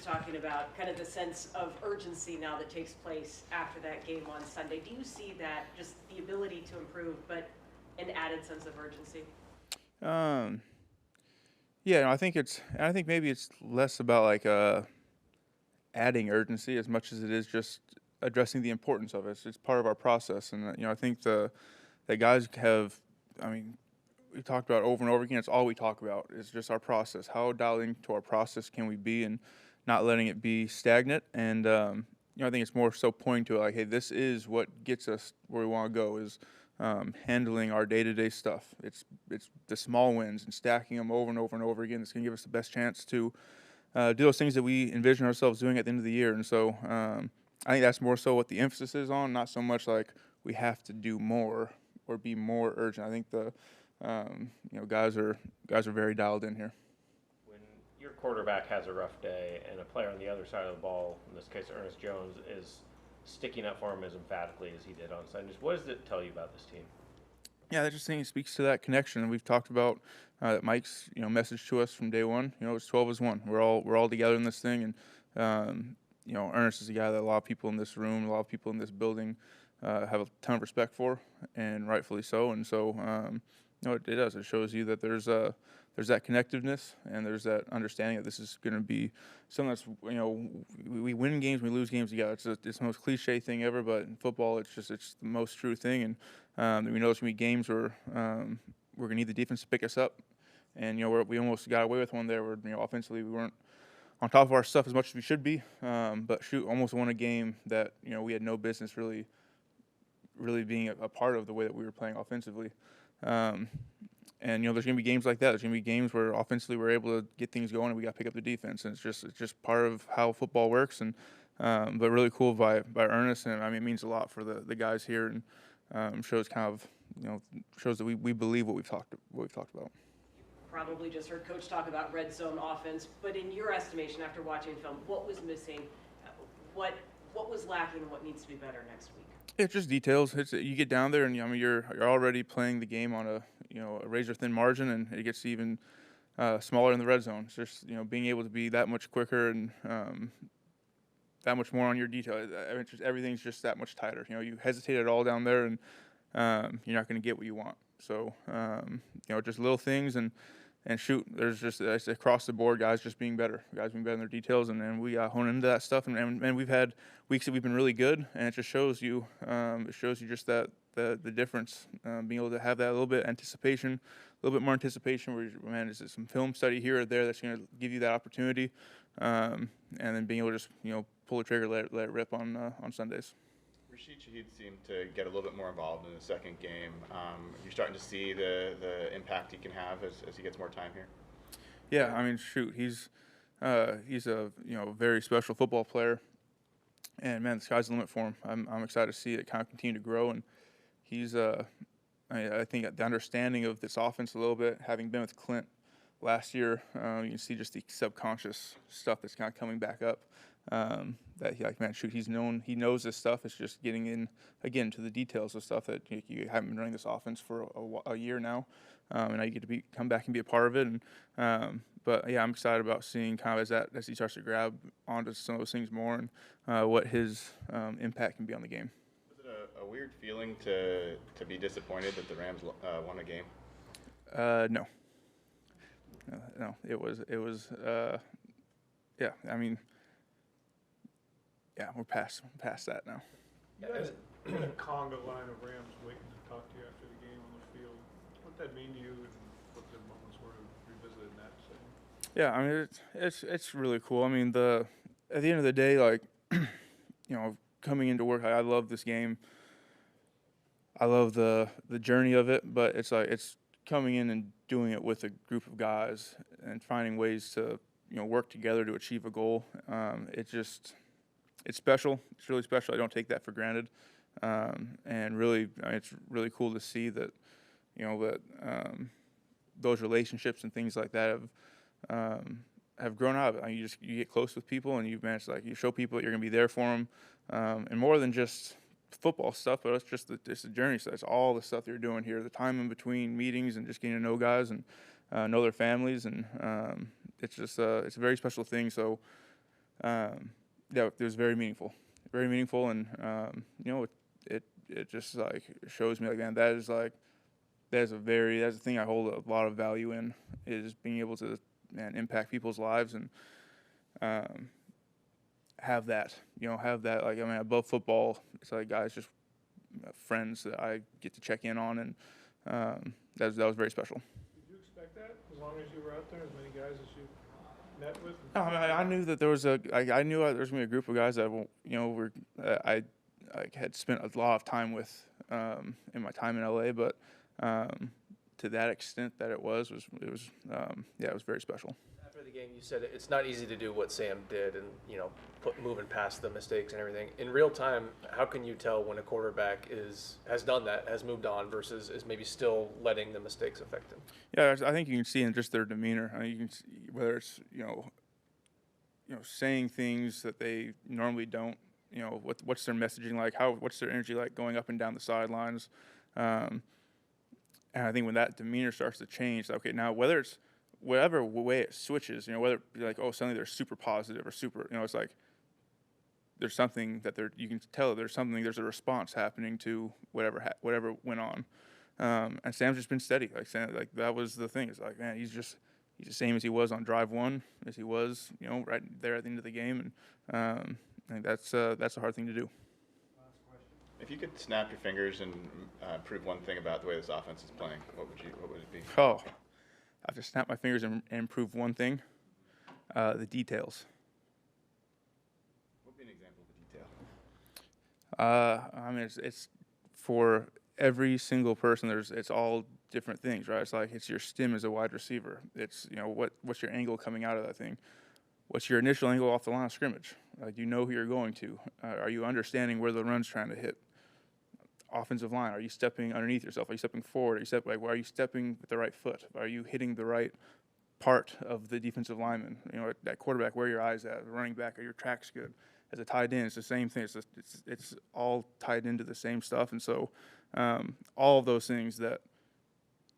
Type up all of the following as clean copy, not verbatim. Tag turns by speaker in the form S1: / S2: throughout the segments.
S1: talking about kind of the sense of urgency now that takes place after that game on Sunday. Do you see that, just the ability to improve, but an added sense of urgency?
S2: Um, yeah, no, I think maybe it's less about like adding urgency as much as it is just addressing the importance of it. It's part of our process, and I think the guys have. I mean, we talked about over and over again. It's all we talk about is just our process. How dialed into our process can we be, and not letting it be stagnant. And I think it's more so pointing to like, hey, this is what gets us where we want to go. Is handling our day-to-day stuff. It's the small wins and stacking them over and over and over again. That's going to give us the best chance to do those things that we envision ourselves doing at the end of the year. And so I think that's more so what the emphasis is on, not so much like we have to do more or be more urgent. I think the guys are very dialed in here.
S3: When your quarterback has a rough day and a player on the other side of the ball, in this case Ernest Jones, is sticking up for him as emphatically as he did on Sundays, what does it tell you about this team?
S2: Yeah, that just think speaks to that connection. We've talked about that Mike's message to us from day one. It's 12 as one. We're all together in this thing, and Ernest is a guy that a lot of people in this room, a lot of people in this building have a ton of respect for, and rightfully so. And so it does. It shows you that there's that connectiveness and there's that understanding that this is going to be something that's we win games, we lose games together. It's the most cliche thing ever, but in football, it's the most true thing. And we know there's going to be games where we're going to need the defense to pick us up, and we almost got away with one there where offensively we weren't on top of our stuff as much as we should be, but almost won a game that we had no business really being a part of the way that we were playing offensively. And there's going to be games like that. There's going to be games where offensively we're able to get things going and we got to pick up the defense. And it's just part of how football works. And but really cool by Ernest, and I mean it means a lot for the guys here, and shows kind of shows that we believe what we've talked about.
S1: Probably just heard Coach talk about red zone offense, but in your estimation, after watching film, what was missing? What was lacking, and what needs to be better next week?
S2: It's just details. You get down there, and you're already playing the game on a razor thin margin, and it gets even smaller in the red zone. It's just being able to be that much quicker and that much more on your detail. I mean, everything's just that much tighter. You hesitate at all down there, and you're not going to get what you want. So just little things and shoot. There's just across the board, guys just being better. Guys being better in their details, and we hone into that stuff. And we've had weeks that we've been really good, and it just shows you. It shows you just that the difference. Being able to have that little bit anticipation, a little bit more anticipation. Where man, is it some film study here or there that's going to give you that opportunity, and then being able to just pull the trigger, let it rip on Sundays.
S4: Rashid Shaheed seemed to get a little bit more involved in the second game. You're starting to see the impact he can have as he gets more time here.
S2: Yeah, I mean, shoot, he's a very special football player, and man, the sky's the limit for him. I'm excited to see it kind of continue to grow, and he's I think the understanding of this offense a little bit, having been with Clint last year, you can see just the subconscious stuff that's kind of coming back up. That he knows this stuff. It's just getting in again to the details of stuff that you haven't been running this offense for a year now, and now you get to come back and be a part of it. And but yeah, I'm excited about seeing kind of as he starts to grab onto some of those things more, and what his impact can be on the game.
S4: Was it a weird feeling to be disappointed that the Rams won a game?
S2: No, it was yeah. I mean. Yeah, we're past that now.
S5: You had a conga line of Rams waiting to talk to you after the game on the field. What did that mean to you, and what the moments were revisited in that setting?
S2: Yeah, I mean it's really cool. I mean at the end of the day, like coming into work, I love this game. I love the journey of it, but it's coming in and doing it with a group of guys and finding ways to work together to achieve a goal. It's special. It's really special. I don't take that for granted, and really, it's really cool to see that, those relationships and things like that have grown out of it. I mean, you get close with people, and you've managed to, you show people that you're going to be there for them, and more than just football stuff, but it's the journey. So it's all the stuff that you're doing here, the time in between meetings, and just getting to know guys and know their families, and it's a very special thing. So. yeah, it was very meaningful, and you know, it just like shows me like, man, that's a thing I hold a lot of value in, is being able to, man, impact people's lives and have that like, I mean, above football, it's like guys just friends that I get to check in on, and that was very special.
S5: Did you expect that, as long as you were out there, as many guys as you met with?
S2: No, I knew that there was I knew there was gonna be a group of guys that were I had spent a lot of time with in my time in LA, but to that extent that it was very special.
S6: After the game, you said it's not easy to do what Sam did, and moving past the mistakes and everything. In real time, how can you tell when a quarterback has done that, has moved on, versus is maybe still letting the mistakes affect him?
S2: Yeah, I think you can see in just their demeanor. I mean, you can see whether it's saying things that they normally don't. What's their messaging like? What's their energy like going up and down the sidelines? And I think when that demeanor starts to change, okay, now whether it's whatever way it switches, whether like, oh, suddenly they're super positive or super, it's like there's something that you can tell there's a response happening to whatever went on. And Sam's just been steady. Like Sam, like that was the thing. It's like, man, he's the same as he was on drive one, as he was, right there at the end of the game. And I think that's a hard thing to do.
S4: If you could snap your fingers and prove one thing about the way this offense is playing, what would it be?
S2: Oh, I have to snap my fingers and prove one thing: the details.
S4: What would be an example of the detail?
S2: I mean, it's for every single person. It's all different things, right? It's like it's your stem as a wide receiver. It's what's your angle coming out of that thing? What's your initial angle off the line of scrimmage? Do you know who you're going to? Are you understanding where the run's trying to hit? Offensive line, are you stepping underneath yourself? Are you stepping forward? Are you stepping with the right foot? Are you hitting the right part of the defensive lineman? That quarterback, where are your eyes at? The running back, are your tracks good? As a tight end, it's the same thing. It's all tied into the same stuff. And so all of those things that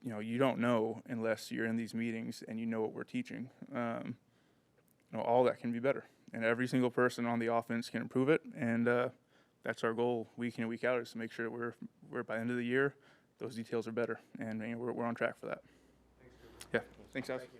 S2: you don't know unless you're in these meetings and you know what we're teaching. All that can be better, and every single person on the offense can improve it. And that's our goal week in and week out, is to make sure that we're by the end of the year, those details are better, and we're on track for that. Thanks, yeah, thanks, guys.
S6: Thank you.